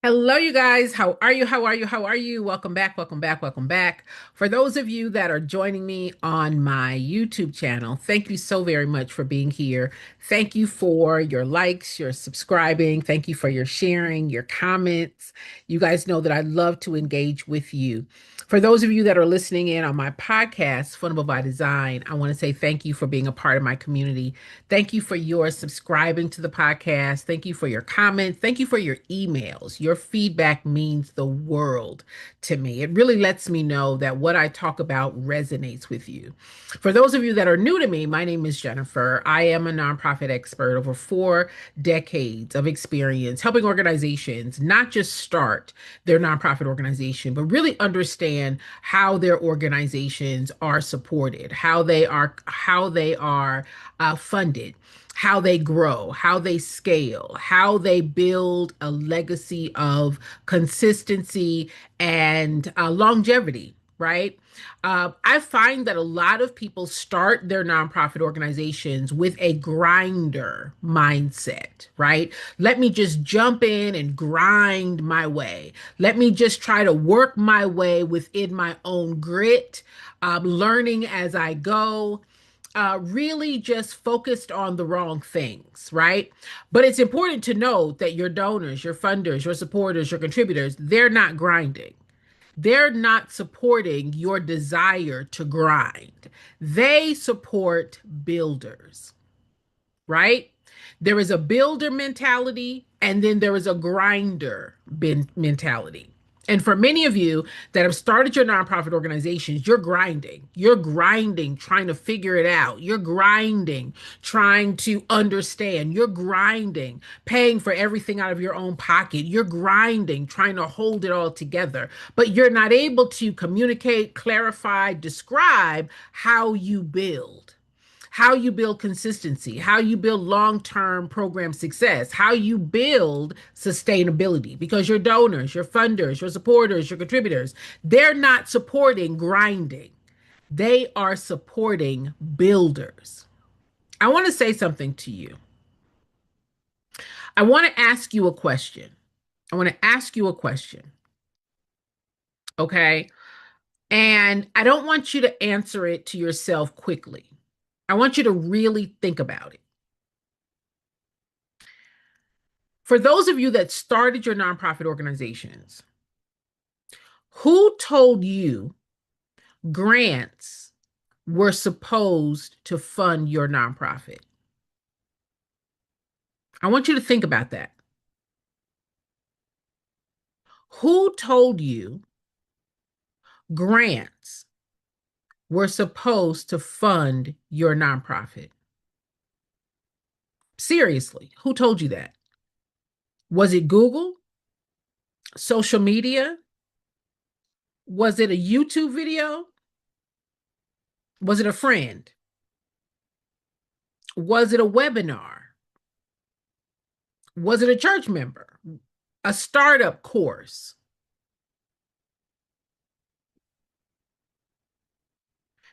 Hello, you guys. How are you? How are you? How are you? Welcome back. Welcome back. Welcome back. For those of you that are joining me on my YouTube channel, thank you so very much for being here. Thank you for your likes, your subscribing. Thank you for your sharing, your comments. You guys know that I love to engage with you. For those of you that are listening in on my podcast, Fundable by Design, I want to say thank you for being a part of my community. Thank you for your subscribing to the podcast. Thank you for your comments. Thank you for your emails. Your feedback means the world to me. It really lets me know that what I talk about resonates with you. For those of you that are new to me, my name is Jennifer. I am a nonprofit expert, over 4 decades of experience helping organizations not just start their nonprofit organization, but really understand how their organizations are supported, how they are funded, how they grow, how they scale, how they build a legacy of consistency and longevity, right? I find that a lot of people start their nonprofit organizations with a grinder mindset, right? Let me just jump in and grind my way. Let me just try to work my way within my own grit, learning as I go, really just focused on the wrong things, right? But it's important to note that your donors, your funders, your supporters, your contributors, they're not grinding. They're not supporting your desire to grind. They support builders, right? There is a builder mentality and then there is a grinder mentality. And for many of you that have started your nonprofit organizations, you're grinding. You're grinding, trying to figure it out. You're grinding, trying to understand. You're grinding, paying for everything out of your own pocket. You're grinding, trying to hold it all together. But you're not able to communicate, clarify, describe how you build consistency, how you build long term program success, how you build sustainability. Because your donors, your funders, your supporters, your contributors, they're not supporting grinding, they are supporting builders. I want to say something to you. I want to ask you a question. I want to ask you a question. Okay. And I don't want you to answer it to yourself quickly. I want you to really think about it. For those of you that started your nonprofit organizations, who told you grants were supposed to fund your nonprofit? I want you to think about that. Who told you grants were supposed to fund your nonprofit? Seriously, who told you that? Was it Google? Social media? Was it a YouTube video? Was it a friend? Was it a webinar? Was it a church member? A startup course?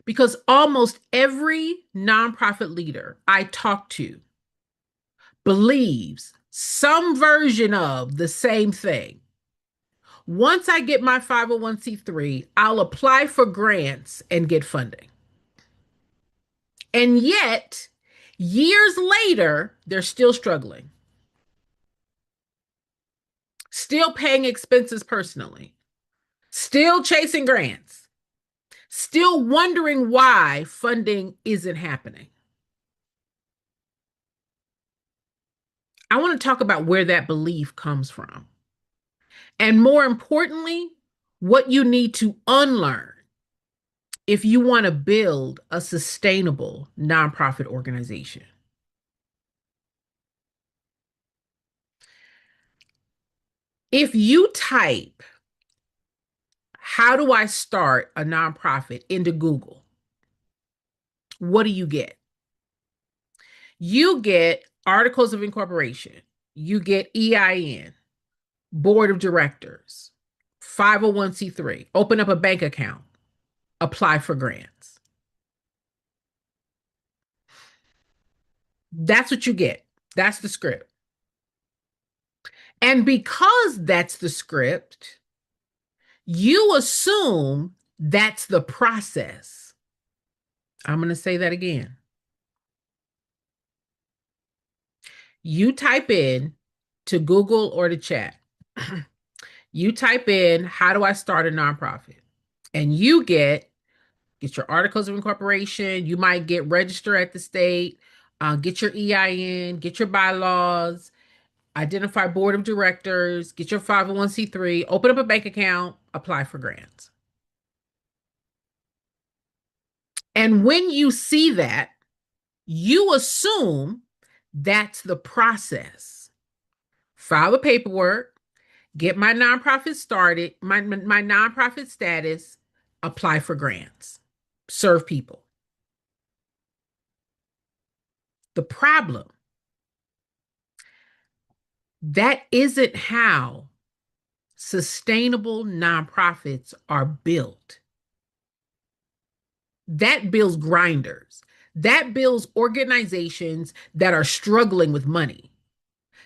Because almost every nonprofit leader I talk to believes some version of the same thing. Once I get my 501c3, I'll apply for grants and get funding. And yet, years later, they're still struggling, still paying expenses personally, still chasing grants, still wondering why funding isn't happening. I want to talk about where that belief comes from. And more importantly, what you need to unlearn if you want to build a sustainable nonprofit organization. If you type, how do I start a nonprofit into Google, what do you get? You get articles of incorporation, you get EIN, board of directors, 501c3, open up a bank account, apply for grants. That's what you get. That's the script. And because that's the script, you assume that's the process. I'm going to say that again. You type in to Google or to chat, you type in, how do I start a nonprofit? And you get your articles of incorporation. You might get registered at the state, get your EIN, get your bylaws, identify board of directors, get your 501(c)(3), open up a bank account, apply for grants. And when you see that, you assume that's the process. File the paperwork, get my nonprofit started, my nonprofit status, apply for grants, serve people. The problem, that isn't how sustainable nonprofits are built. That builds grinders. That builds organizations that are struggling with money.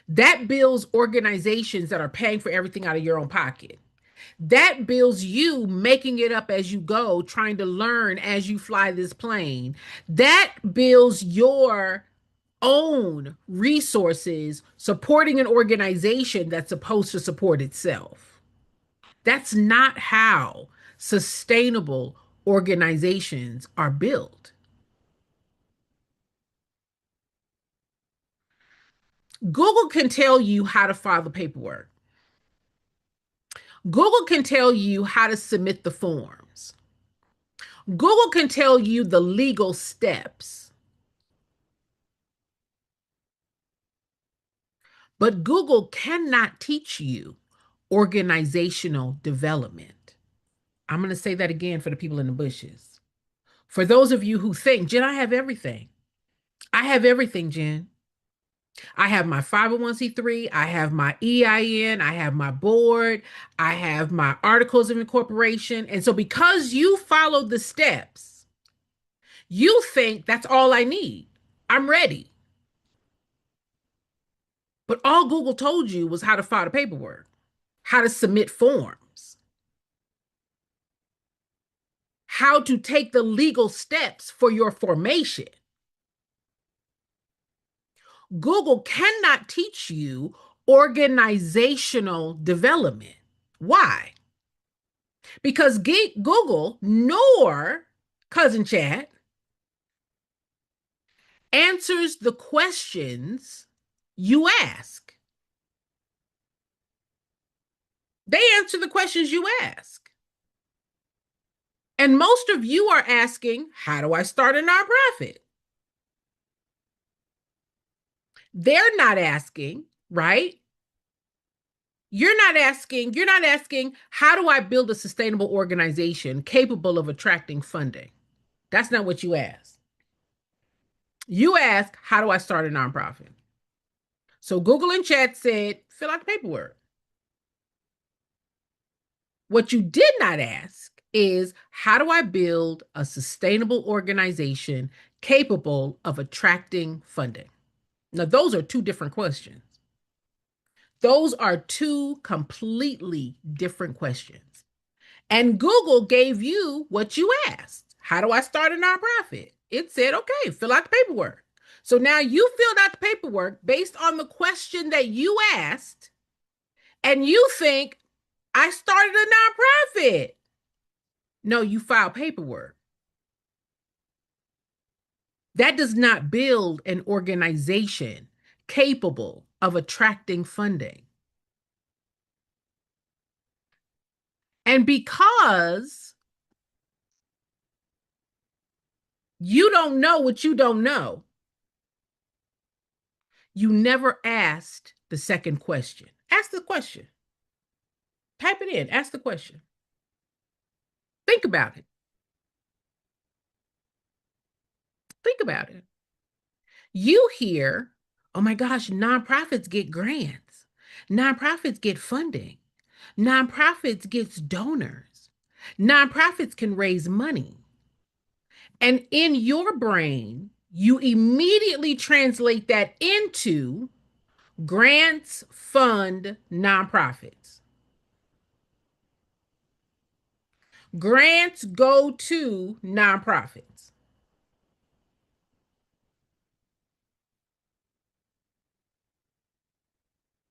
That builds organizations that are paying for everything out of your own pocket. That builds you making it up as you go, trying to learn as you fly this plane. That builds your own resources supporting an organization that's supposed to support itself. That's not how sustainable organizations are built. Google can tell you how to file the paperwork. Google can tell you how to submit the forms. Google can tell you the legal steps. But Google cannot teach you organizational development. I'm going to say that again for the people in the bushes. For those of you who think, Jen, I have everything. I have everything, Jen. I have my 501(c)(3, I have my EIN, I have my board, I have my articles of incorporation. And so because you followed the steps, you think that's all I need. I'm ready. But all Google told you was how to file the paperwork, how to submit forms, how to take the legal steps for your formation. Google cannot teach you organizational development. Why? Because Google nor Cousin Chat answers the questions you ask. They answer the questions you ask. And most of you are asking, how do I start a nonprofit? They're not asking, right? You're not asking, how do I build a sustainable organization capable of attracting funding? That's not what you ask. You ask, how do I start a nonprofit? So Google and Chat said, fill out the paperwork. What you did not ask is, how do I build a sustainable organization capable of attracting funding? Now, those are two different questions. Those are two completely different questions. And Google gave you what you asked. How do I start a nonprofit? It said, okay, fill out the paperwork. So now you filled out the paperwork based on the question that you asked, and you think, I started a nonprofit. No, you filed paperwork. That does not build an organization capable of attracting funding. And because you don't know what you don't know, you never asked the second question. Ask the question. Type it in. Ask the question. Think about it. Think about it. You hear, oh my gosh, nonprofits get grants. Nonprofits get funding. Nonprofits gets donors. Nonprofits can raise money. And in your brain, you immediately translate that into Grants fund nonprofits. Grants go to nonprofits.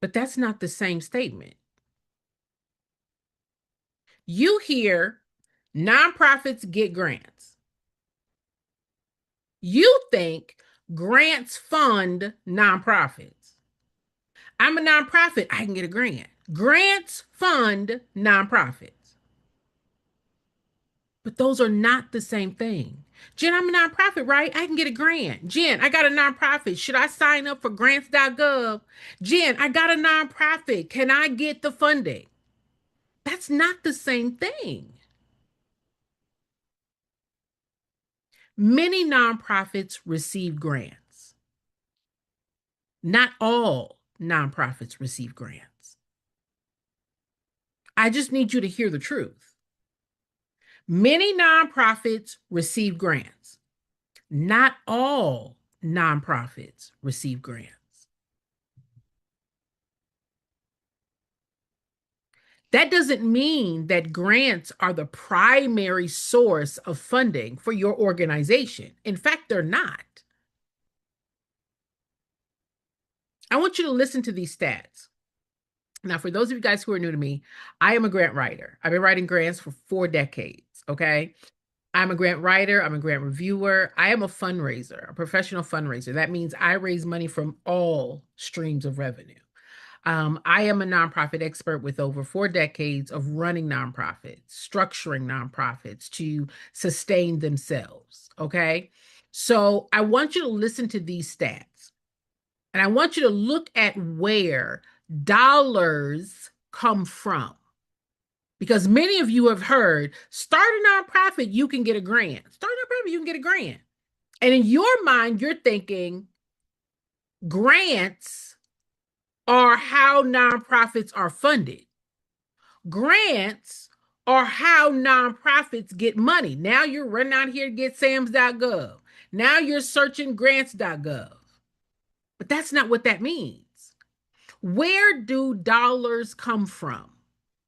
But that's not the same statement. You hear nonprofits get grants. You think grants fund nonprofits. I'm a nonprofit, I can get a grant. Grants fund nonprofits. But those are not the same thing. Jen, I'm a nonprofit, right? I can get a grant. Jen, I got a nonprofit. Should I sign up for grants.gov? Jen, I got a nonprofit. Can I get the funding? That's not the same thing. Many nonprofits receive grants. Not all nonprofits receive grants. I just need you to hear the truth. Many nonprofits receive grants. Not all nonprofits receive grants. That doesn't mean that grants are the primary source of funding for your organization. In fact, they're not. I want you to listen to these stats. Now, for those of you guys who are new to me, I am a grant writer. I've been writing grants for 4 decades, okay? I'm a grant writer, I'm a grant reviewer, I am a fundraiser, a professional fundraiser. That means I raise money from all streams of revenue. I am a nonprofit expert with over 4 decades of running nonprofits, structuring nonprofits to sustain themselves. Okay. So I want you to listen to these stats and I want you to look at where dollars come from. Because many of you have heard, start a nonprofit, you can get a grant. Start a nonprofit, you can get a grant. And in your mind, you're thinking grants are how nonprofits are funded. Grants are how nonprofits get money. Now you're running out here to get SAMS.gov. Now you're searching grants.gov. But that's not what that means. Where do dollars come from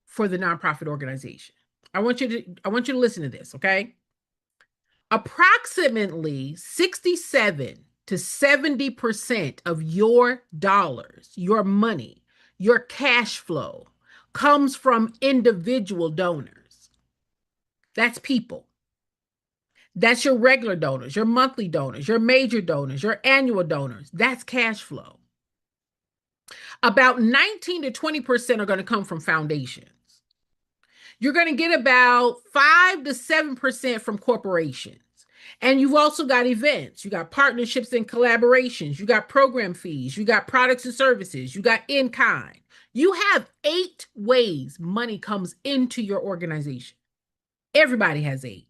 for the nonprofit organization? I want you to listen to this, okay? Approximately 67 to 70% of your dollars, your money, your cash flow comes from individual donors. That's people. That's your regular donors, your monthly donors, your major donors, your annual donors. That's cash flow. About 19 to 20% are going to come from foundations. You're going to get about 5 to 7% from corporations. And you've also got events. You got partnerships and collaborations. You got program fees. You got products and services. You got in kind. You have 8 ways money comes into your organization. Everybody has 8.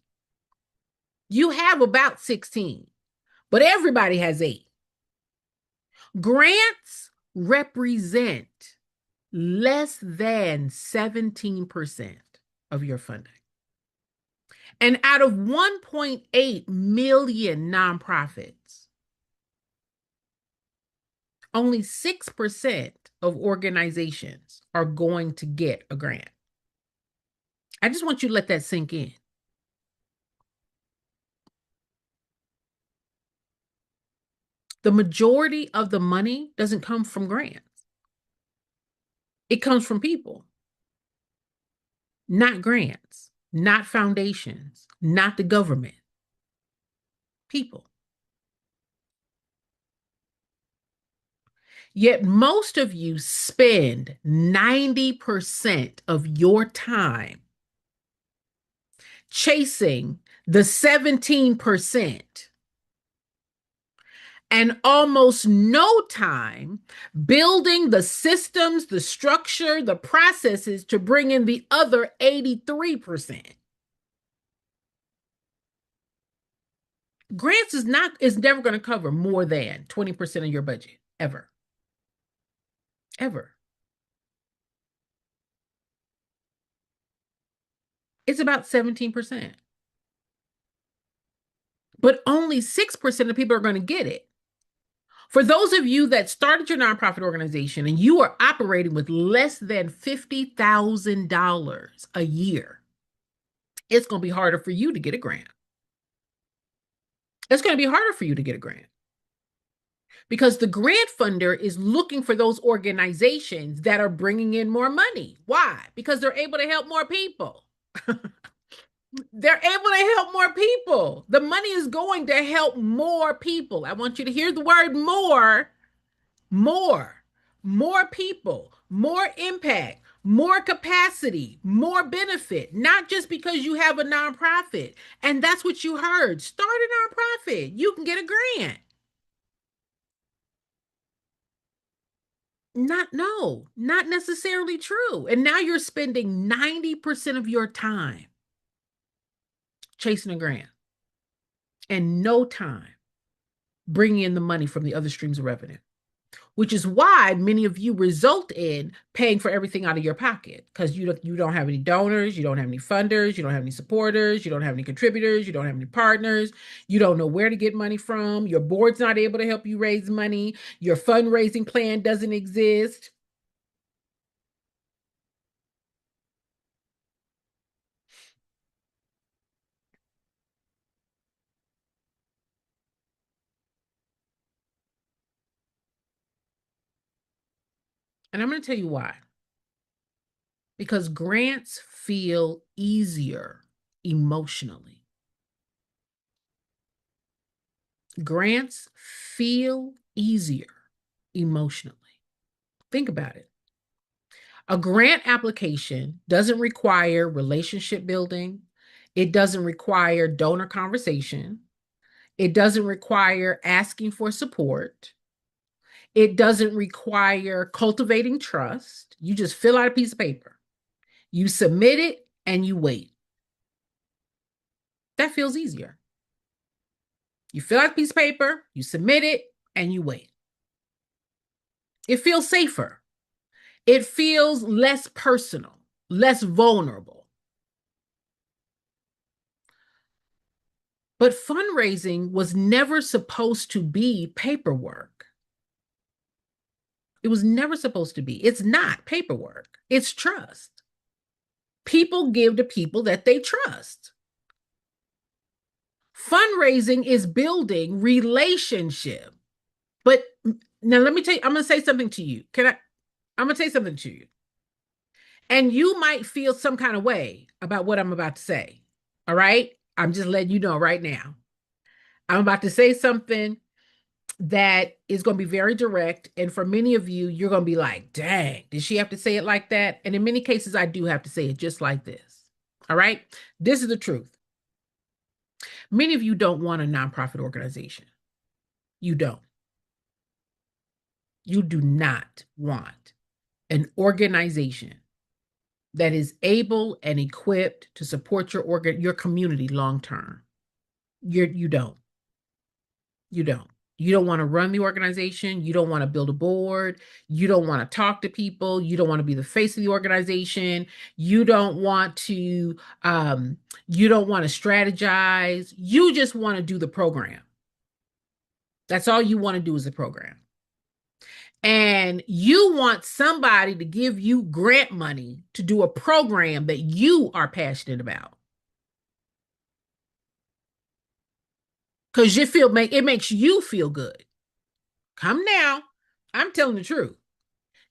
You have about 16, but everybody has 8. Grants represent less than 17% of your funding. And out of 1.8 million nonprofits, only 6% of organizations are going to get a grant. I just want you to let that sink in. The majority of the money doesn't come from grants. It comes from people, not grants, not foundations, not the government. People. Yet most of you spend 90% of your time chasing the 17% and almost no time building the systems, the structure, the processes to bring in the other 83%. Grants is never going to cover more than 20% of your budget, ever. Ever. It's about 17%. But only 6% of people are going to get it. For those of you that started your nonprofit organization and you are operating with less than $50,000 a year, it's going to be harder for you to get a grant. It's going to be harder for you to get a grant because the grant funder is looking for those organizations that are bringing in more money. Why? Because they're able to help more people. They're able to help more people. The money is going to help more people. I want you to hear the word more, more, more people, more impact, more capacity, more benefit, not just because you have a nonprofit. And that's what you heard. Start a nonprofit. You can get a grant. No, not necessarily true. And now you're spending 90% of your time chasing a grant and no time bringing in the money from the other streams of revenue, which is why many of you result in paying for everything out of your pocket because you don't have any donors, you don't have any funders, you don't have any supporters, you don't have any contributors, you don't have any partners, you don't know where to get money from, your board's not able to help you raise money, your fundraising plan doesn't exist. And I'm going to tell you why. Because grants feel easier emotionally. Grants feel easier emotionally. Think about it. A grant application doesn't require relationship building. It doesn't require donor conversation. It doesn't require asking for support. It doesn't require cultivating trust. You just fill out a piece of paper. You submit it and you wait. That feels easier. You fill out a piece of paper, you submit it, and you wait. It feels safer. It feels less personal, less vulnerable. But fundraising was never supposed to be paperwork. It was never supposed to be. It's not paperwork, it's trust. People give to people that they trust. Fundraising is building relationship. But now let me tell you, I'm going to say something to you. I'm going to say something to you. And you might feel some kind of way about what I'm about to say. All right? I'm just letting you know right now. I'm about to say something that is going to be very direct. And for many of you, you're going to be like, dang, did she have to say it like that? And in many cases, I do have to say it just like this. All right? This is the truth. Many of you don't want a nonprofit organization. You don't. You do not want an organization that is able and equipped to support your community long term. You don't. You don't. You don't want to run the organization. You don't want to build a board. You don't want to talk to people. You don't want to be the face of the organization. You don't want to you don't want to strategize. You just want to do the program. That's all you want to do is the program. And you want somebody to give you grant money to do a program that you are passionate about. Because it makes you feel good. Come now. I'm telling the truth.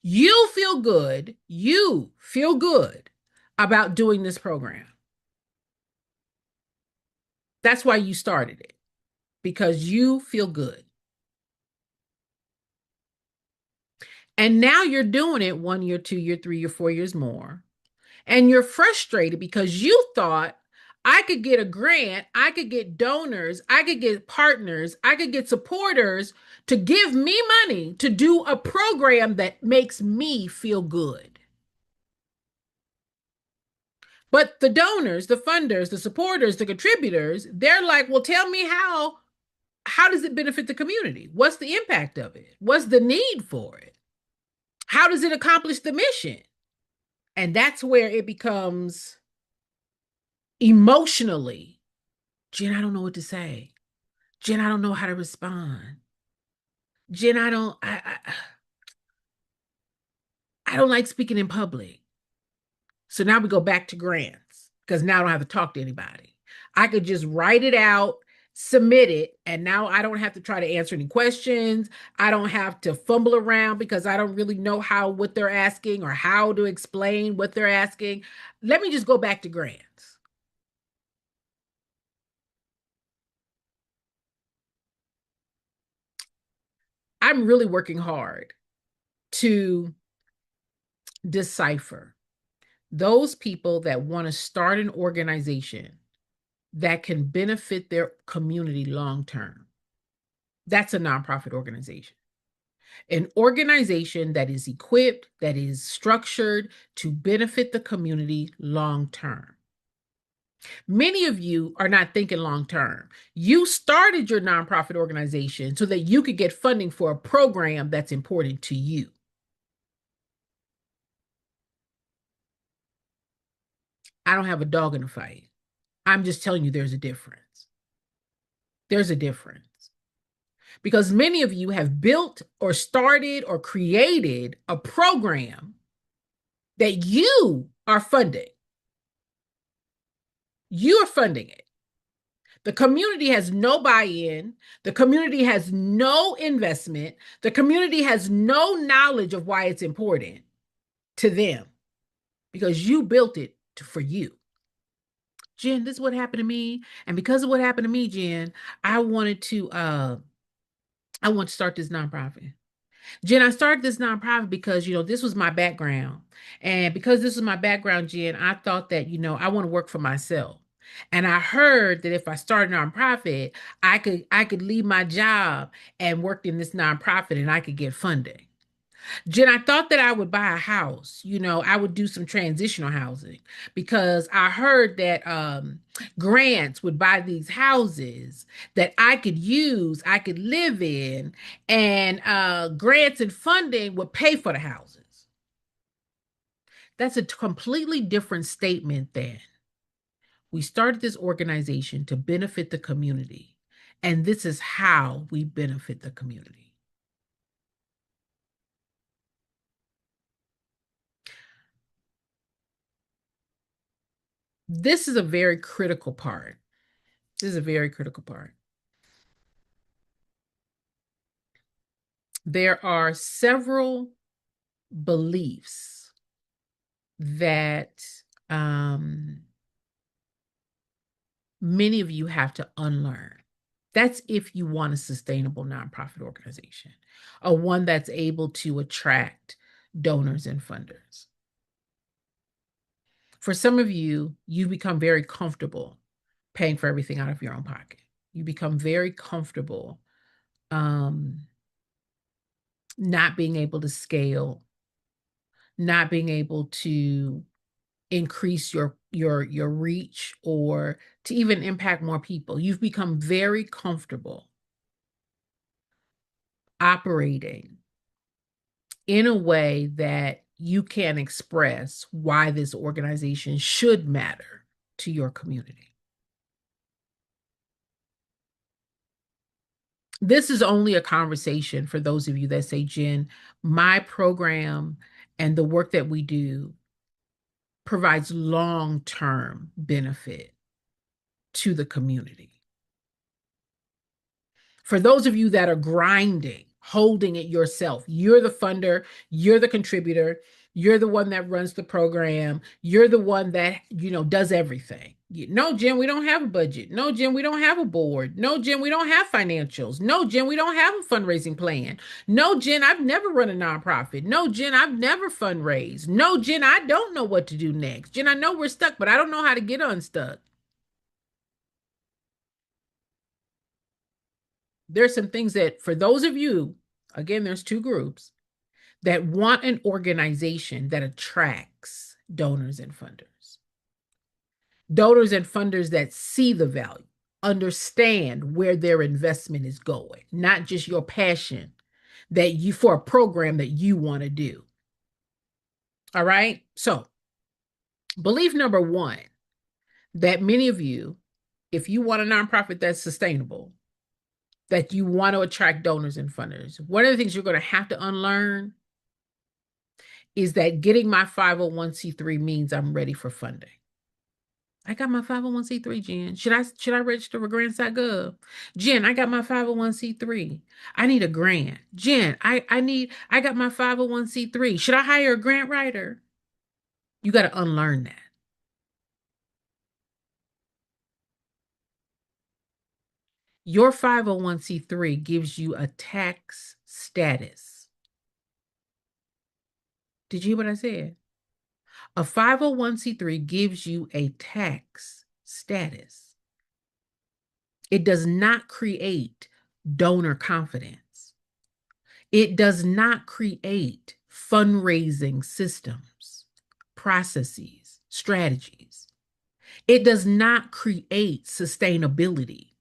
You feel good. You feel good about doing this program. That's why you started it, because you feel good. And now you're doing it 1 year, 2 year, 3 year, 4 years more. And you're frustrated because you thought I could get a grant, I could get donors, I could get partners, I could get supporters to give me money to do a program that makes me feel good. But the donors, the funders, the supporters, the contributors, they're like, well, tell me how does it benefit the community? What's the impact of it? What's the need for it? How does it accomplish the mission? And that's where it becomes emotionally, Jen, I don't know what to say. Jen, I don't know how to respond. Jen, I don't like speaking in public. So now we go back to grants because now I don't have to talk to anybody. I could just write it out, submit it, and now I don't have to try to answer any questions. I don't have to fumble around because I don't really know how what they're asking or how to explain what they're asking. Let me just go back to grants. I'm really working hard to decipher those people that want to start an organization that can benefit their community long term. That's a nonprofit organization. An organization that is equipped, that is structured to benefit the community long term. Many of you are not thinking long term. You started your nonprofit organization so that you could get funding for a program that's important to you. I don't have a dog in the fight. I'm just telling you there's a difference. There's a difference. Because many of you have built or started or created a program that you are funding. You are funding it. The community has no buy-in. The community has no investment. The community has no knowledge of why it's important to them because you built it for you. Jen, this is what happened to me. And because of what happened to me, Jen, I wanted to I want to start this nonprofit. Jen, I started this nonprofit because, this was my background. And because this was my background, Jen, I thought that, I want to work for myself. And I heard that if I started a nonprofit, I could leave my job and work in this nonprofit and I could get funding. Jen, I thought that I would buy a house. I would do some transitional housing because I heard that grants would buy these houses that I could use, I could live in, and grants and funding would pay for the houses. That's a completely different statement than we started this organization to benefit the community, and this is how we benefit the community. This is a very critical part. This is a very critical part. There are several beliefs that many of you have to unlearn. That's if you want a sustainable nonprofit organization, or one that's able to attract donors and funders. For some of you, you become very comfortable paying for everything out of your own pocket. You become very comfortable um, not being able to scale, not being able to increase your reach or to even impact more people. You've become very comfortable operating in a way that you can express why this organization should matter to your community. This is only a conversation for those of you that say, Jen, my program and the work that we do provides long-term benefit to the community. For those of you that are grinding, holding it yourself, you're the funder, you're the contributor, you're the one that runs the program, you're the one that, does everything. No, Jen, we don't have a budget. No, Jen, we don't have a board. No, Jen, we don't have financials. No, Jen, we don't have a fundraising plan. No, Jen, I've never run a nonprofit. No, Jen, I've never fundraised. No, Jen, I don't know what to do next. Jen, I know we're stuck, but I don't know how to get unstuck. There's some things that, for those of you, again, there's two groups that want an organization that attracts donors and funders. Donors and funders that see the value, understand where their investment is going, not just your passion that you for a program that you want to do. All right. So, belief number one that many of you, if you want a nonprofit that's sustainable, that you want to attract donors and funders. One of the things you're going to have to unlearn is that getting my 501c3 means I'm ready for funding. I got my 501c3, Jen. Should I register with grants.gov? Jen, I got my 501c3. I need a grant. Jen, I got my 501c3. Should I hire a grant writer? You got to unlearn that. Your 501c3 gives you a tax status. Did you hear what I said? A 501c3 gives you a tax status. It does not create donor confidence. It does not create fundraising systems, processes, strategies. It does not create sustainability,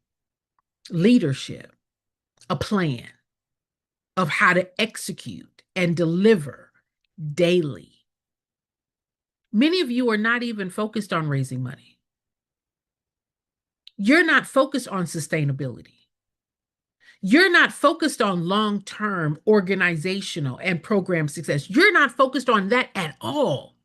leadership, a plan of how to execute and deliver daily. Many of you are not even focused on raising money. You're not focused on sustainability. You're not focused on long-term organizational and program success. You're not focused on that at all.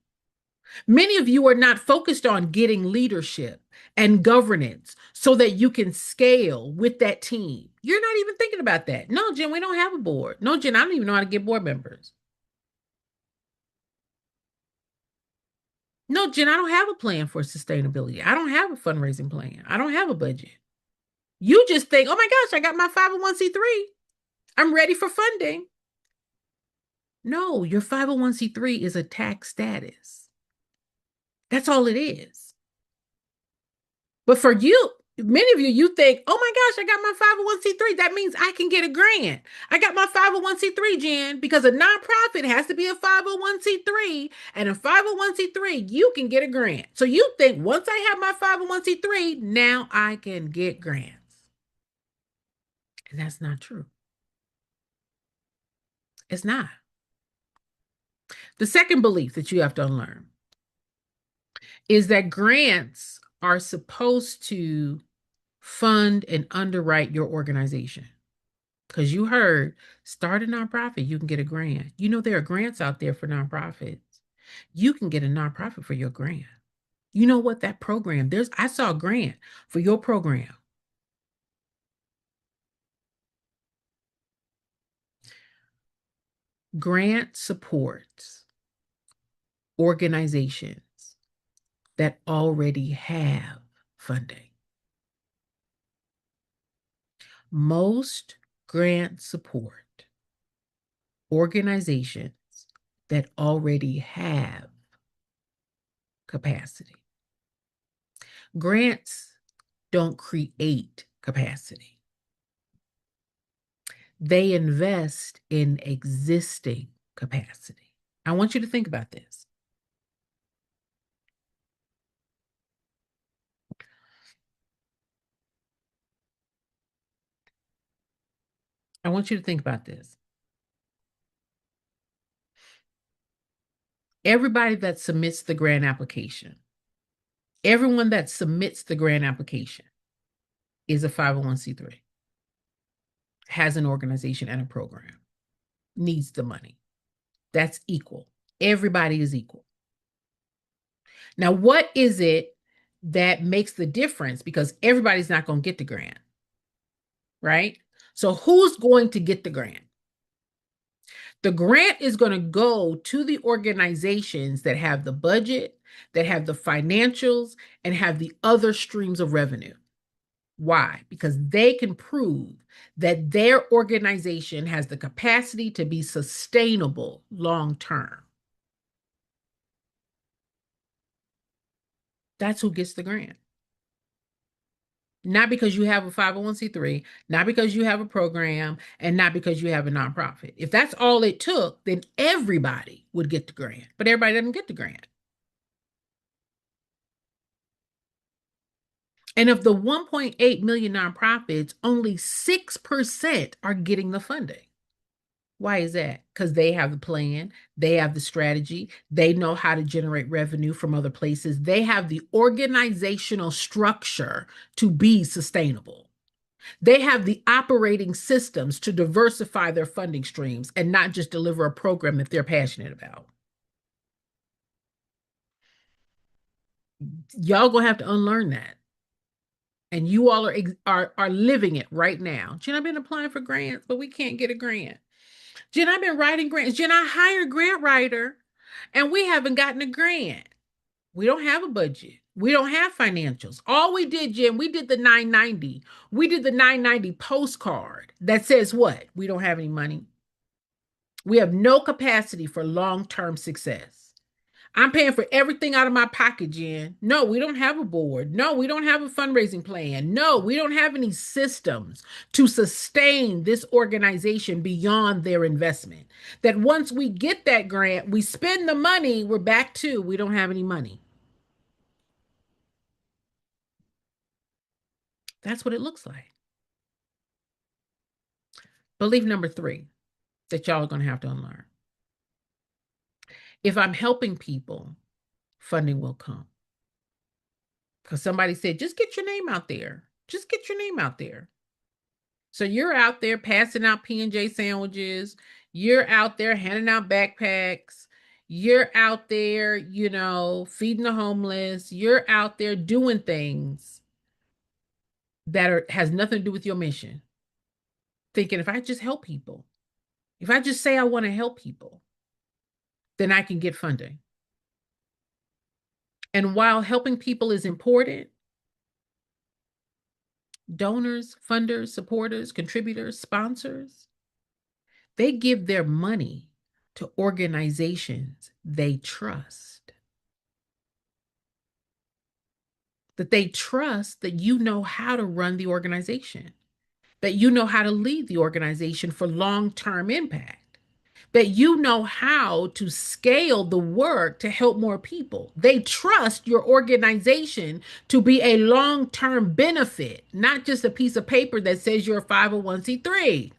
Many of you are not focused on getting leadership and governance so that you can scale with that team. You're not even thinking about that. No, Jen, we don't have a board. No, Jen, I don't even know how to get board members. No, Jen, I don't have a plan for sustainability. I don't have a fundraising plan. I don't have a budget. You just think, oh my gosh, I got my 501c3. I'm ready for funding. No, your 501c3 is a tax status. That's all it is. But for you, many of you, you think, oh my gosh, I got my 501c3. That means I can get a grant. I got my 501c3, Jen, because a nonprofit has to be a 501c3. And a 501c3, you can get a grant. So you think once I have my 501c3, now I can get grants. And that's not true. It's not. The second belief that you have to unlearn is that grants are supposed to fund and underwrite your organization. Because you heard, start a nonprofit, you can get a grant. You know, there are grants out there for nonprofits. You can get a nonprofit for your grant. You know what? That program, I saw a grant for your program. Grant supports organizations that already have funding. Most grant support organizations that already have capacity. Grants don't create capacity. They invest in existing capacity. I want you to think about this. I want you to think about this. Everybody that submits the grant application, everyone that submits the grant application is a 501c3, has an organization and a program, needs the money. That's equal. Everybody is equal. Now, what is it that makes the difference? Because everybody's not going to get the grant, right? So who's going to get the grant? The grant is going to go to the organizations that have the budget, that have the financials, and have the other streams of revenue. Why? Because they can prove that their organization has the capacity to be sustainable long term. That's who gets the grant. Not because you have a 501c3, not because you have a program, and not because you have a nonprofit. If that's all it took, then everybody would get the grant, but everybody doesn't get the grant. And of the 1.8 million nonprofits, only 6% are getting the funding. Why is that? Because they have the plan, they have the strategy, they know how to generate revenue from other places, they have the organizational structure to be sustainable. They have the operating systems to diversify their funding streams and not just deliver a program that they're passionate about. Y'all gonna have to unlearn that. And you all are living it right now. Jen, I've been applying for grants, but we can't get a grant. Jen, I've been writing grants. Jen, I hired a grant writer and we haven't gotten a grant. We don't have a budget. We don't have financials. All we did, Jen, we did the 990. We did the 990 postcard that says what? We don't have any money. We have no capacity for long-term success. I'm paying for everything out of my pocket, Jen. No, we don't have a board. No, we don't have a fundraising plan. No, we don't have any systems to sustain this organization beyond their investment. That once we get that grant, we spend the money, we're back to we don't have any money. That's what it looks like. Belief number 3 that y'all are going to have to unlearn. If I'm helping people, funding will come. Because somebody said, just get your name out there. Just get your name out there. So you're out there passing out P&J sandwiches. You're out there handing out backpacks. You're out there, feeding the homeless. You're out there doing things that has nothing to do with your mission. Thinking if I just help people, if I just say I want to help people, then I can get funding. And while helping people is important, donors, funders, supporters, contributors, sponsors, they give their money to organizations they trust. That they trust that you know how to run the organization, that you know how to lead the organization for long-term impact, that you know how to scale the work to help more people. They trust your organization to be a long-term benefit, not just a piece of paper that says you're a 501c3.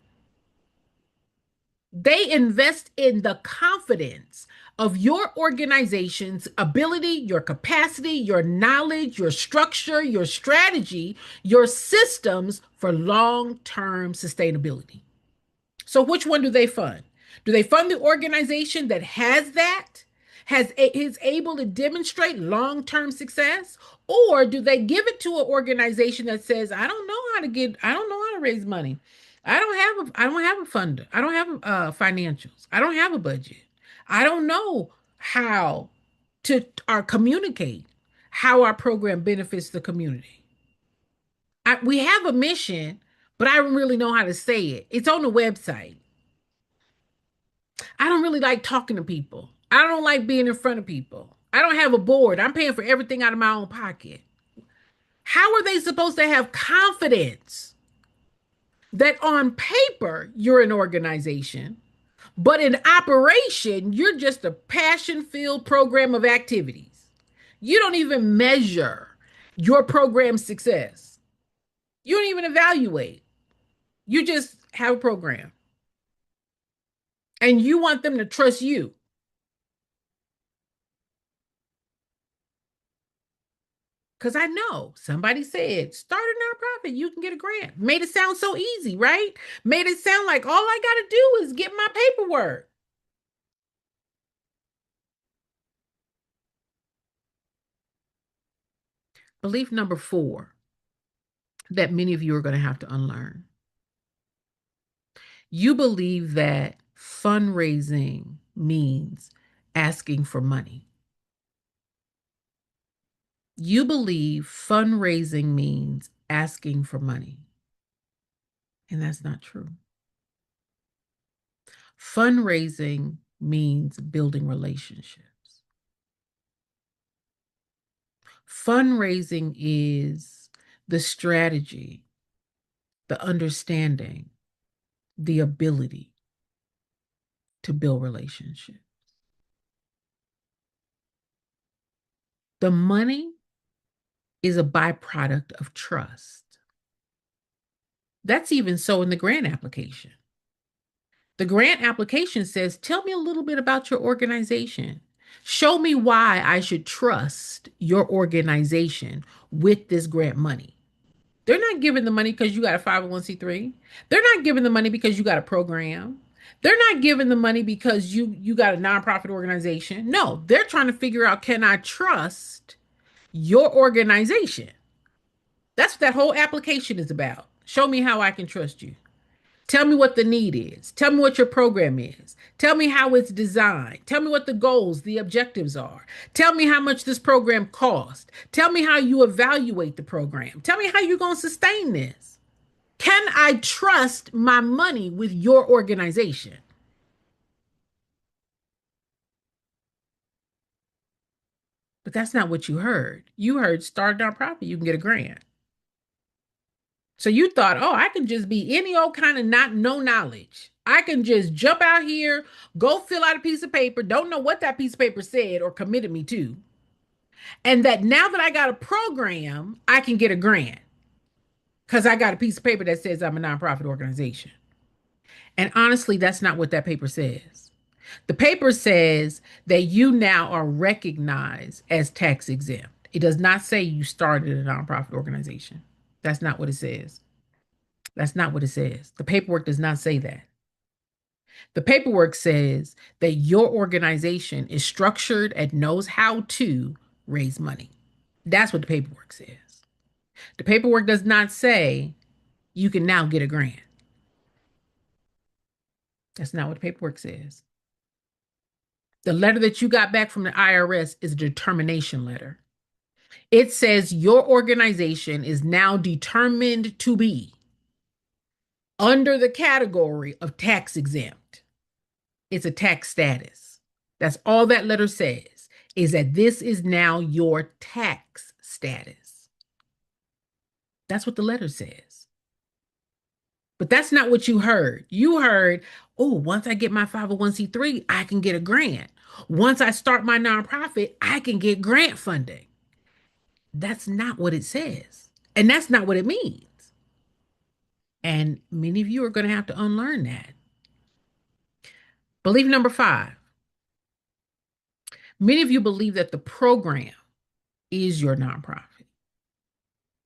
They invest in the confidence of your organization's ability, your capacity, your knowledge, your structure, your strategy, your systems for long-term sustainability. So which one do they fund? Do they fund the organization that has that, is able to demonstrate long-term success? Or do they give it to an organization that says, I don't know how to raise money. I don't have a funder. I don't have financials. I don't have a budget. I don't know how to communicate how our program benefits the community. We have a mission, but I don't really know how to say it. It's on the website. I don't really like talking to people. I don't like being in front of people. I don't have a board. I'm paying for everything out of my own pocket. How are they supposed to have confidence that on paper you're an organization, but in operation you're just a passion-filled program of activities? You don't even measure your program's success. You don't even evaluate. You just have a program. And you want them to trust you. Because I know somebody said, start a nonprofit, you can get a grant. Made it sound so easy, right? Made it sound like all I got to do is get my paperwork. Belief number 4 that many of you are going to have to unlearn. You believe that fundraising means asking for money. You believe fundraising means asking for money. And that's not true. Fundraising means building relationships. Fundraising is the strategy, the understanding, the ability to build relationships. The money is a byproduct of trust. That's even so in the grant application. The grant application says, tell me a little bit about your organization. Show me why I should trust your organization with this grant money. They're not giving the money because you got a 501(c)(3). They're not giving the money because you got a program. They're not giving the money because you got a nonprofit organization. No, they're trying to figure out, can I trust your organization? That's what that whole application is about. Show me how I can trust you. Tell me what the need is. Tell me what your program is. Tell me how it's designed. Tell me what the goals, the objectives are. Tell me how much this program costs. Tell me how you evaluate the program. Tell me how you're going to sustain this. Can I trust my money with your organization? But that's not what you heard. You heard start a nonprofit, you can get a grant. So you thought, oh, I can just be any old kind of not no knowledge. I can just jump out here, go fill out a piece of paper, don't know what that piece of paper said or committed me to. And that now that I got a program, I can get a grant because I got a piece of paper that says I'm a nonprofit organization. And honestly, that's not what that paper says. The paper says that you now are recognized as tax exempt. It does not say you started a nonprofit organization. That's not what it says. That's not what it says. The paperwork does not say that. The paperwork says that your organization is structured and knows how to raise money. That's what the paperwork says. The paperwork does not say you can now get a grant. That's not what the paperwork says. The letter that you got back from the IRS is a determination letter. It says your organization is now determined to be under the category of tax exempt. It's a tax status. That's all that letter says, is that this is now your tax status. That's what the letter says. But that's not what you heard. You heard, oh, once I get my 501(c)(3), I can get a grant. Once I start my nonprofit, I can get grant funding. That's not what it says. And that's not what it means. And many of you are going to have to unlearn that. Belief number 5. Many of you believe that the program is your nonprofit.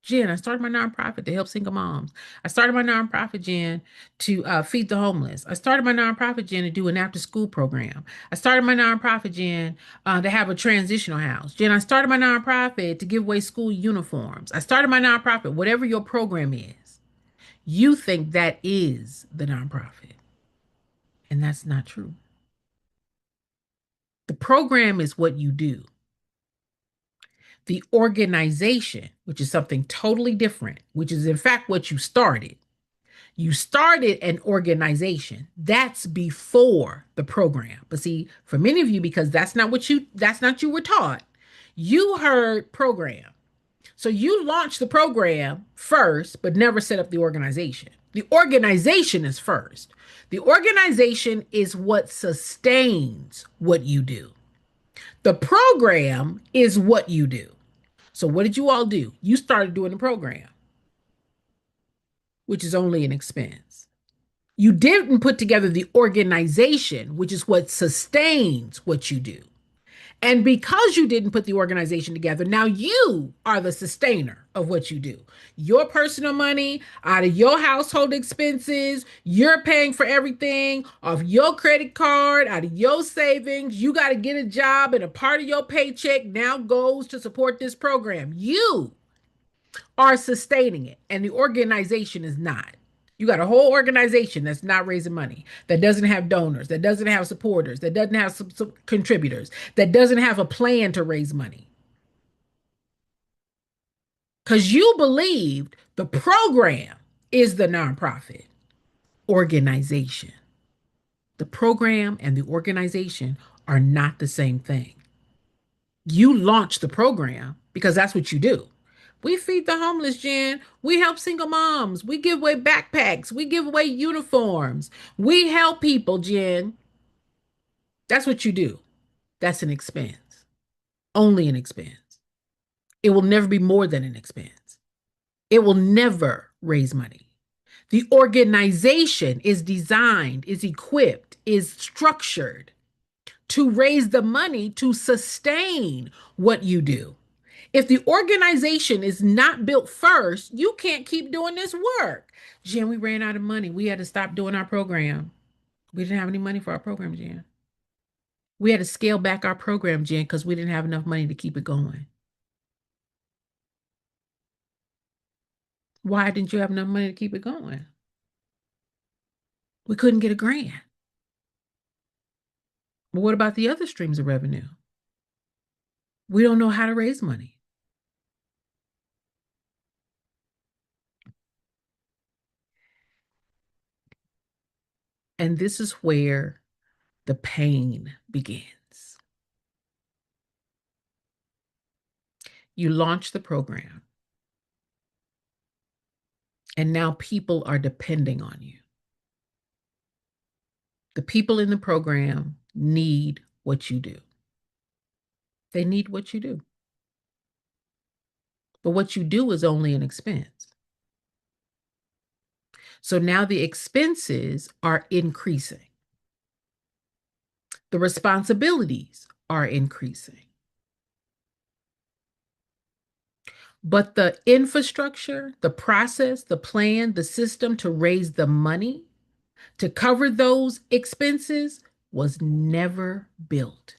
Jen, I started my nonprofit to help single moms. I started my nonprofit, Jen, to feed the homeless. I started my nonprofit, Jen, to do an after-school program. I started my nonprofit, Jen, to have a transitional house. Jen, I started my nonprofit to give away school uniforms. I started my nonprofit, whatever your program is. You think that is the nonprofit. And that's not true. The program is what you do. The organization, which is something totally different, which is in fact what you started. You started an organization. That's before the program. But see, for many of you, because that's not you were taught, you heard program. So you launched the program first, but never set up the organization. The organization is first. The organization is what sustains what you do. The program is what you do. So what did you all do? You started doing the program, which is only an expense. You didn't put together the organization, which is what sustains what you do. And because you didn't put the organization together, now you are the sustainer of what you do. Your personal money out of your household expenses, you're paying for everything off your credit card, out of your savings. You got to get a job, and a part of your paycheck now goes to support this program. You are sustaining it, and the organization is not. You got a whole organization that's not raising money, that doesn't have donors, that doesn't have supporters, that doesn't have some contributors, that doesn't have a plan to raise money. Because you believed the program is the nonprofit organization. The program and the organization are not the same thing. You launch the program because that's what you do. We feed the homeless, Jen. We help single moms. We give away backpacks. We give away uniforms. We help people, Jen. That's what you do. That's an expense. Only an expense. It will never be more than an expense. It will never raise money. The organization is designed, is equipped, is structured to raise the money to sustain what you do. If the organization is not built first, you can't keep doing this work. Jen, we ran out of money. We had to stop doing our program. We didn't have any money for our program, Jen. We had to scale back our program, Jen, because we didn't have enough money to keep it going. Why didn't you have enough money to keep it going? We couldn't get a grant. But what about the other streams of revenue? We don't know how to raise money. And this is where the pain begins. You launch the program, and now people are depending on you. The people in the program need what you do. They need what you do. But what you do is only an expense. So now the expenses are increasing. The responsibilities are increasing. But the infrastructure, the process, the plan, the system to raise the money to cover those expenses was never built.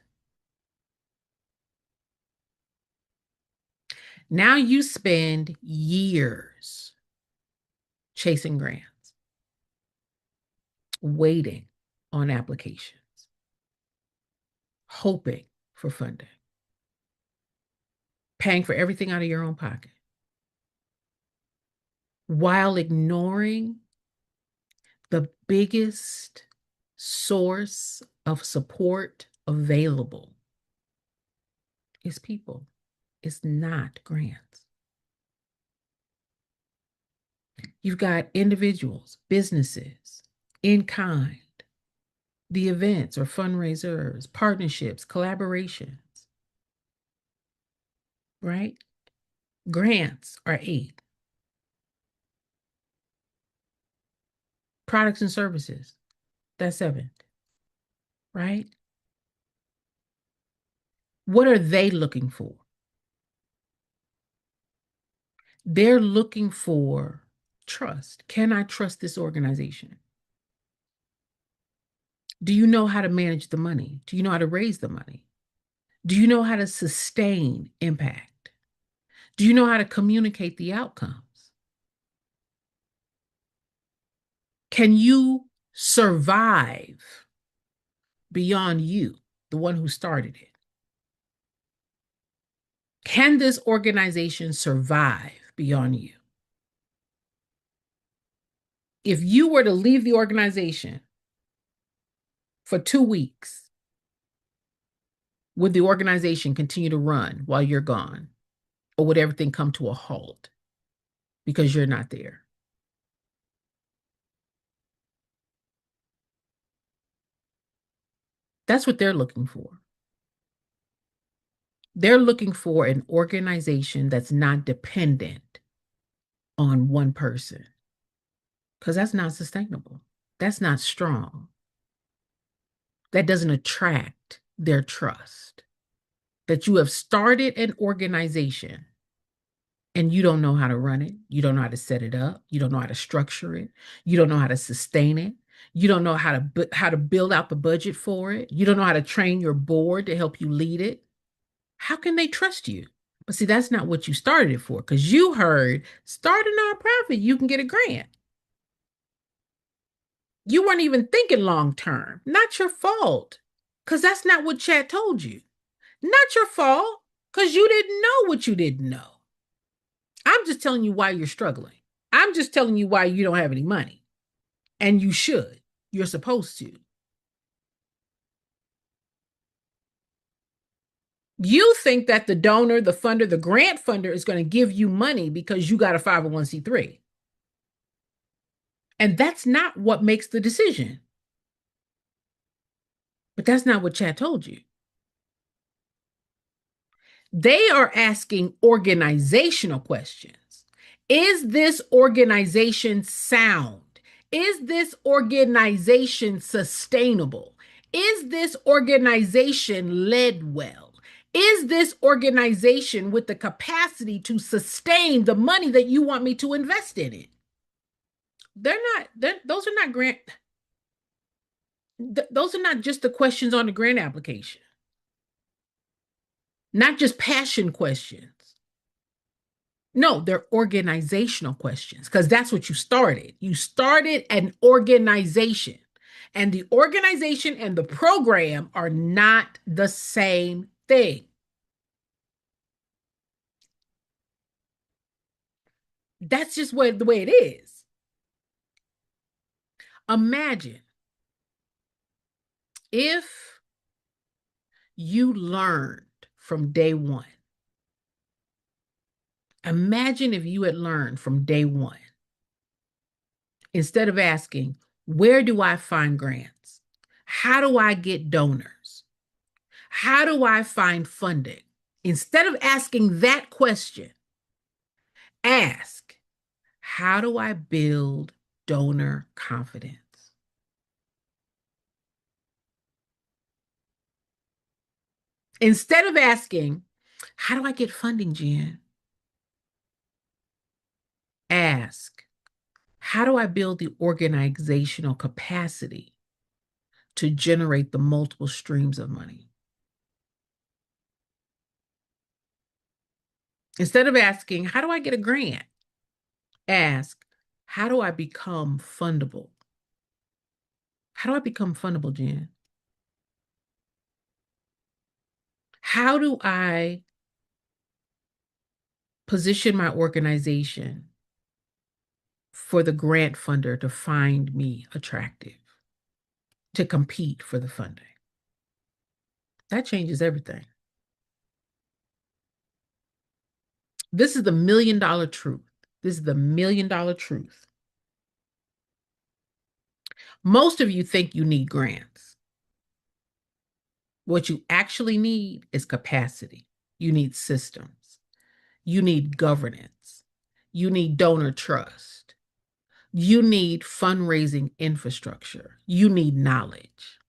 Now you spend years chasing grants, waiting on applications, hoping for funding, paying for everything out of your own pocket, while ignoring the biggest source of support available is people. It's not grants. You've got individuals, businesses, in kind, the events or fundraisers, partnerships, collaborations, right? Grants are 8. Products and services, that's 7, right? What are they looking for? They're looking for trust. Can I trust this organization? Do you know how to manage the money? Do you know how to raise the money? Do you know how to sustain impact? Do you know how to communicate the outcomes? Can you survive beyond you, the one who started it? Can this organization survive beyond you? If you were to leave the organization for 2 weeks, would the organization continue to run while you're gone? Or would everything come to a halt because you're not there? That's what they're looking for. They're looking for an organization that's not dependent on one person, because that's not sustainable. That's not strong. That doesn't attract their trust. That you have started an organization and you don't know how to run it. You don't know how to set it up. You don't know how to structure it. You don't know how to sustain it. You don't know how to build out the budget for it. You don't know how to train your board to help you lead it. How can they trust you? But see, that's not what you started it for, because you heard start a nonprofit, you can get a grant. You weren't even thinking long term. Not your fault, because that's not what Chad told you. Not your fault, because you didn't know what you didn't know. I'm just telling you why you're struggling. I'm just telling you why you don't have any money. And you should. You're supposed to. You think that the donor, the funder, the grant funder is going to give you money because you got a 501c3. And that's not what makes the decision. But that's not what Chad told you. They are asking organizational questions. Is this organization sound? Is this organization sustainable? Is this organization led well? Is this organization with the capacity to sustain the money that you want me to invest in it? Those are not those are not just the questions on the grant application, not just passion questions. No, they're organizational questions because that's what you started. You started an organization, and the organization and the program are not the same thing. That's just the way it is. Imagine if you learned from day one. Imagine if you had learned from day one, instead of asking, where do I find grants? How do I get donors? How do I find funding? Instead of asking that question, ask, how do I build donor confidence? Instead of asking, how do I get funding, Jen? Ask, how do I build the organizational capacity to generate the multiple streams of money? Instead of asking, how do I get a grant? Ask, how do I become fundable? How do I become fundable, Jen? How do I position my organization for the grant funder to find me attractive, to compete for the funding? That changes everything. This is the $1 million truth. This is the $1 million truth. Most of you think you need grants. What you actually need is capacity. You need systems. You need governance. You need donor trust. You need fundraising infrastructure. You need knowledge.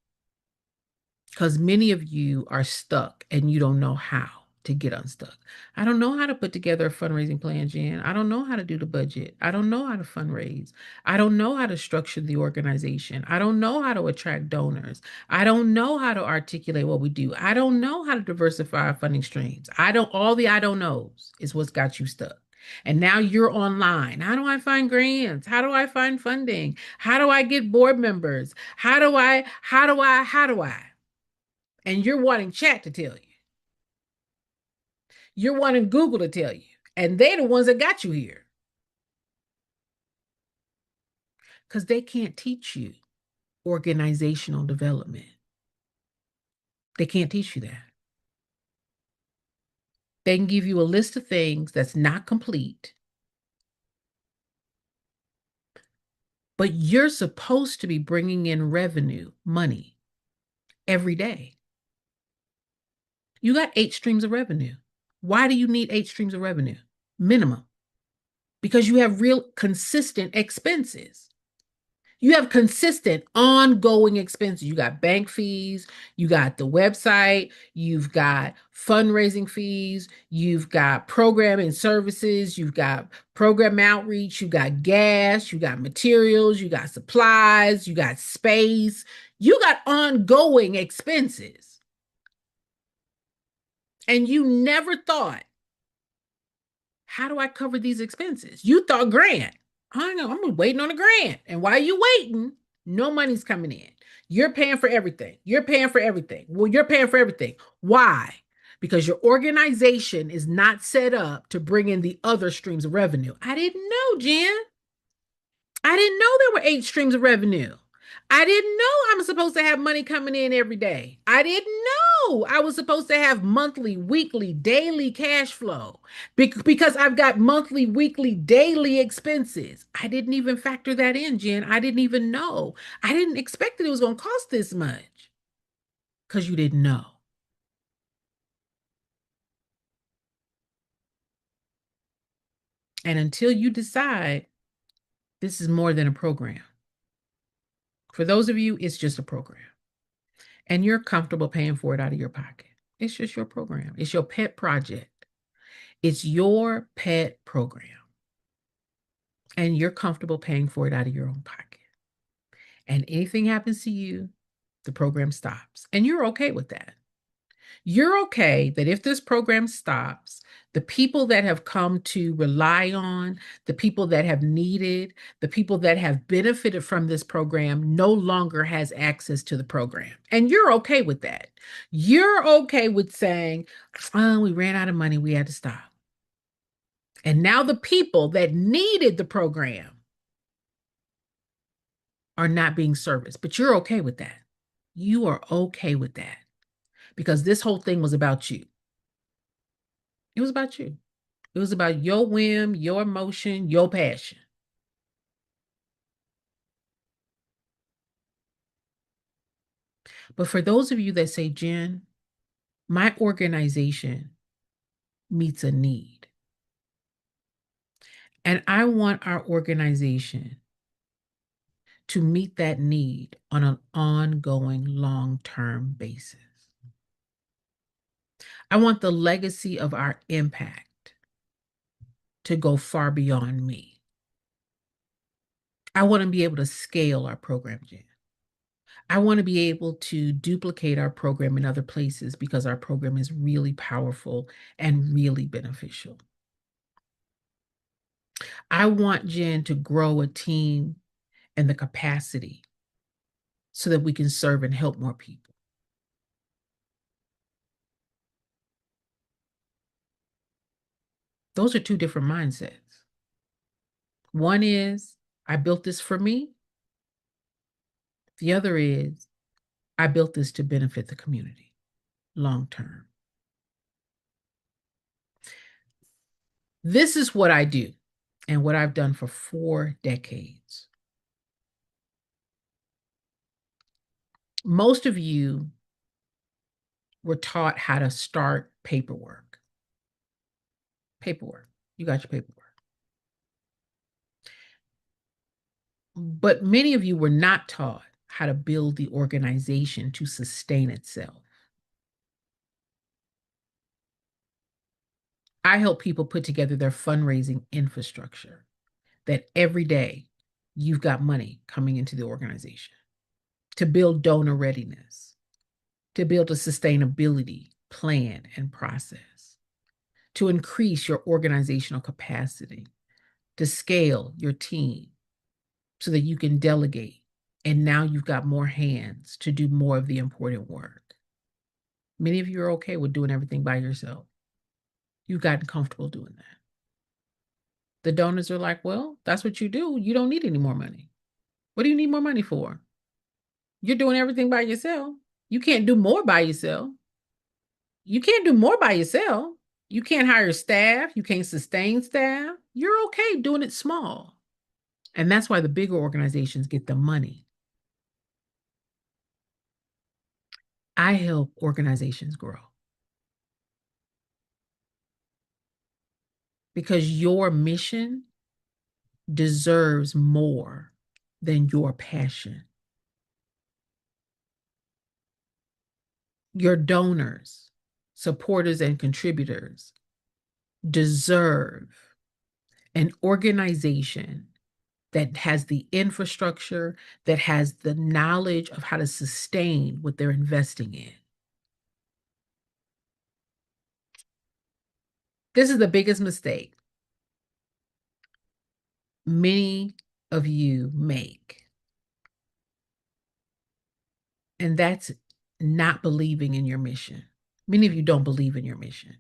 Because many of you are stuck and you don't know how to get unstuck. I don't know how to put together a fundraising plan, Jen. I don't know how to do the budget. I don't know how to fundraise. I don't know how to structure the organization. I don't know how to attract donors. I don't know how to articulate what we do. I don't know how to diversify our funding streams. All the I don't knows is what's got you stuck. And now you're online. How do I find grants? How do I find funding? How do I get board members? How do I? And you're wanting chat to tell you. You're wanting Google to tell you. And they're the ones that got you here. Because they can't teach you organizational development. They can't teach you that. They can give you a list of things that's not complete, but you're supposed to be bringing in revenue, money, every day. You got 8 streams of revenue. Why do you need 8 streams of revenue? Minimum. Because you have real consistent expenses. You have consistent, ongoing expenses. You got bank fees, you got the website, you've got fundraising fees, you've got programming services, you've got program outreach, you got gas, you got materials, you got supplies, you got space, you got ongoing expenses. And you never thought, how do I cover these expenses? You thought grant. I know, I'm waiting on a grant. And while you waiting, no money's coming in. You're paying for everything. You're paying for everything. Well, you're paying for everything. Why? Because your organization is not set up to bring in the other streams of revenue. I didn't know, Jen. I didn't know there were 8 streams of revenue. I didn't know I'm supposed to have money coming in every day. I didn't know I was supposed to have monthly, weekly, daily cash flow because I've got monthly, weekly, daily expenses. I didn't even factor that in, Jen. I didn't even know. I didn't expect that it was going to cost this much because you didn't know. And until you decide this is more than a program, for those of you, it's just a program. And you're comfortable paying for it out of your pocket. It's just your program. It's your pet project. It's your pet program. And you're comfortable paying for it out of your own pocket. And anything happens to you, the program stops. And you're okay with that. You're okay that if this program stops, the people that have come to rely on, the people that have needed, the people that have benefited from this program no longer has access to the program. And you're okay with that. You're okay with saying, oh, we ran out of money, we had to stop. And now the people that needed the program are not being serviced, but you're okay with that. You are okay with that because this whole thing was about you. It was about you. It was about your whim, your emotion, your passion. But for those of you that say, Jen, my organization meets a need, and I want our organization to meet that need on an ongoing, long-term basis. I want the legacy of our impact to go far beyond me. I want to be able to scale our program, Jen. I want to be able to duplicate our program in other places because our program is really powerful and really beneficial. I want Jen to grow a team and the capacity so that we can serve and help more people. Those are two different mindsets. One is, I built this for me. The other is, I built this to benefit the community long term. This is what I do and what I've done for 4 decades. Most of you were taught how to start paperwork. Paperwork. You got your paperwork. But many of you were not taught how to build the organization to sustain itself. I help people put together their fundraising infrastructure that every day you've got money coming into the organization, to build donor readiness, to build a sustainability plan and process, to increase your organizational capacity, to scale your team so that you can delegate. And now you've got more hands to do more of the important work. Many of you are okay with doing everything by yourself. You've gotten comfortable doing that. The donors are like, well, that's what you do. You don't need any more money. What do you need more money for? You're doing everything by yourself. You can't do more by yourself. You can't do more by yourself. You can't hire staff. You can't sustain staff. You're okay doing it small. And that's why the bigger organizations get the money. I help organizations grow because your mission deserves more than your passion. Your donors, supporters, and contributors deserve an organization that has the infrastructure, that has the knowledge of how to sustain what they're investing in. This is the biggest mistake many of you make, and that's not believing in your mission. Many of you don't believe in your mission.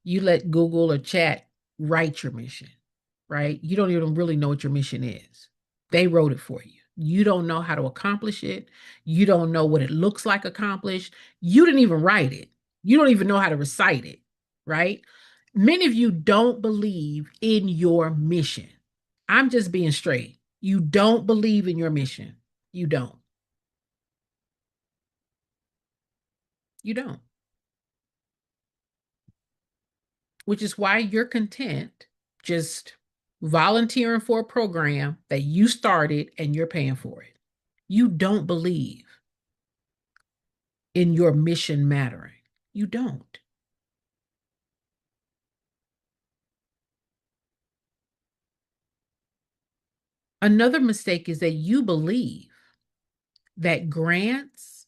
You let Google or chat write your mission, right? You don't even really know what your mission is. They wrote it for you. You don't know how to accomplish it. You don't know what it looks like accomplished. You didn't even write it. You don't even know how to recite it, right? Many of you don't believe in your mission. I'm just being straight. You don't believe in your mission. You don't. You don't. Which is why you're content just volunteering for a program that you started and you're paying for it. You don't believe in your mission mattering. You don't. Another mistake is that you believe that grants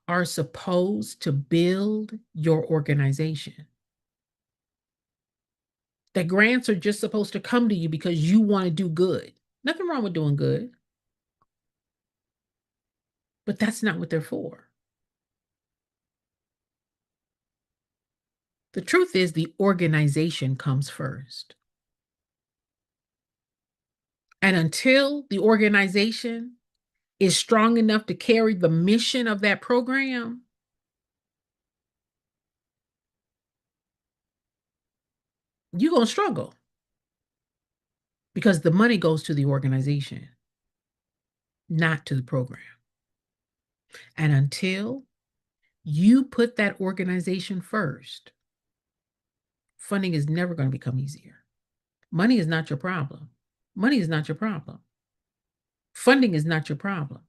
are supposed to build your organization. That grants are just supposed to come to you because you want to do good. Nothing wrong with doing good, but that's not what they're for. The truth is, the organization comes first. And until the organization is strong enough to carry the mission of that program, you're going to struggle because the money goes to the organization, not to the program. And until you put that organization first, funding is never going to become easier. Money is not your problem. Money is not your problem. Funding is not your problem.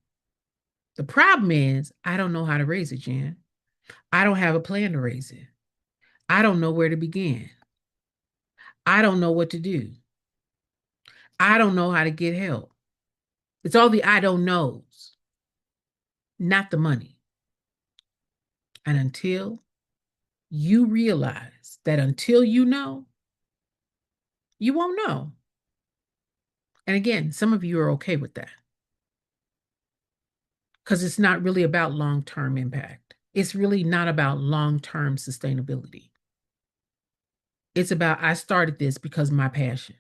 The problem is, I don't know how to raise it, Jen. I don't have a plan to raise it. I don't know where to begin. I don't know what to do. I don't know how to get help. It's all the I don't knows, not the money. And until you realize that until you know, you won't know. And again, some of you are okay with that because it's not really about long-term impact. It's really not about long-term sustainability. It's about, I started this because of my passion.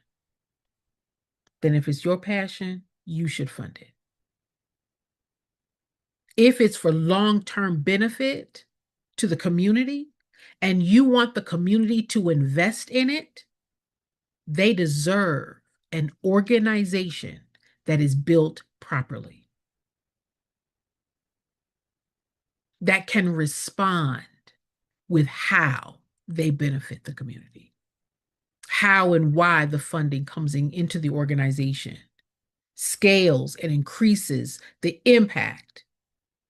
Then if it's your passion, you should fund it. If it's for long-term benefit to the community and you want the community to invest in it, they deserve an organization that is built properly, that can respond with how they benefit the community, how and why the funding comes into the organization scales and increases the impact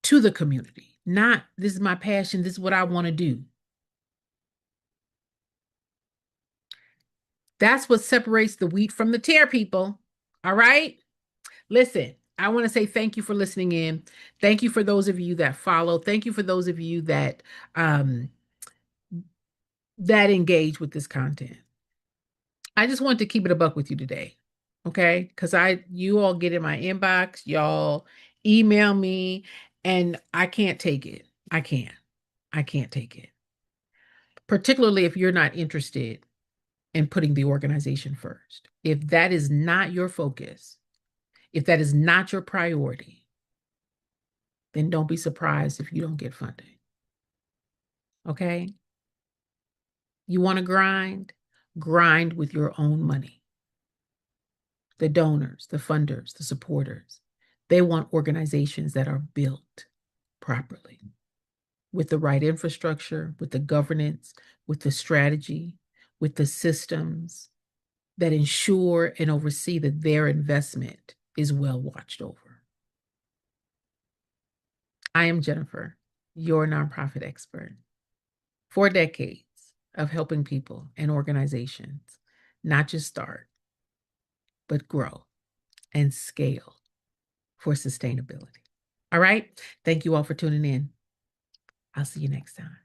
to the community. Not, this is my passion, this is what I want to do. That's what separates the wheat from the tare, people. All right? Listen, I want to say thank you for listening in. Thank you for those of you that follow. Thank you for those of you that that engage with this content. I just wanted to keep it a buck with you today. Okay? Because you all get in my inbox, y'all email me, and I can't take it. I can't. I can't take it. Particularly if you're not interested in putting the organization first. If that is not your focus, if that is not your priority, then don't be surprised if you don't get funding. Okay? You want to grind? Grind with your own money. The donors, the funders, the supporters, they want organizations that are built properly with the right infrastructure, with the governance, with the strategy, with the systems that ensure and oversee that their investment is well watched over. I am Jennifer, your nonprofit expert. 4 decades of helping people and organizations not just start, but grow and scale for sustainability. All right. Thank you all for tuning in. I'll see you next time.